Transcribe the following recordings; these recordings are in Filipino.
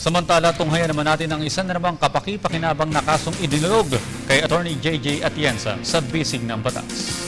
Samantala, tunghayan naman natin ang isa na namang kapaki-pakinabang na kasong idinulog kay Attorney JJ Atienza sa bisig ng batas.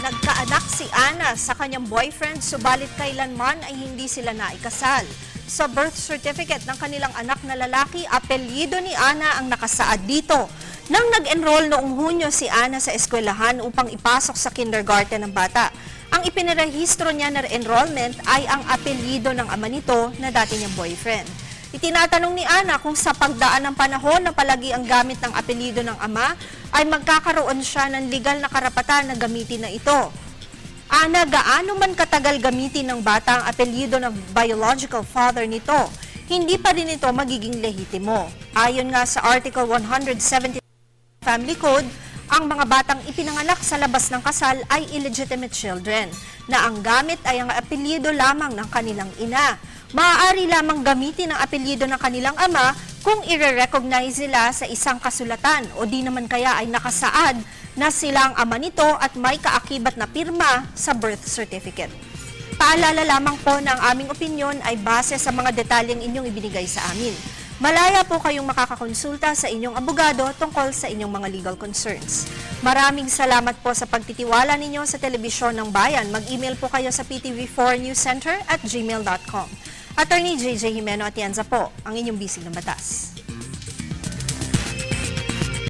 Nagkaanak si Ana sa kanyang boyfriend, subalit kailanman ay hindi sila naikasal. Sa birth certificate ng kanilang anak na lalaki, apelyido ni Ana ang nakasaad dito. Nang nag-enroll noong Hunyo si Ana sa eskwelahan upang ipasok sa kindergarten ng bata, ang ipinarehistro niya na enrollment ay ang apelyido ng ama nito na dati niyang boyfriend. Itinatanong ni Ana kung sa pagdaan ng panahon na palagi ang gamit ng apelyido ng ama ay magkakaroon siya ng legal na karapatan na gamitin na ito. Ana, gaano man katagal gamitin ng bata ang apelyido ng biological father nito, hindi pa rin ito magiging lehitimo. Ayon nga sa Article 170 Family Code, ang mga batang ipinanganak sa labas ng kasal ay illegitimate children, na ang gamit ay ang apelyido lamang ng kanilang ina. Maaari lamang gamitin ang apelyido ng kanilang ama kung i-recognize nila sa isang kasulatan o di naman kaya ay nakasaad na sila ang ama nito at may kaakibat na pirma sa birth certificate. Paalala lamang po na ang aming opinyon ay base sa mga detalyeng inyong ibinigay sa amin. Malaya po kayong makakakonsulta sa inyong abogado tungkol sa inyong mga legal concerns. Maraming salamat po sa pagtitiwala ninyo sa Telebisyon ng Bayan. Mag-email po kayo sa ptv4newscenter@gmail.com. Attorney JJ Jimeno Atienza po, ang inyong bisig ng batas.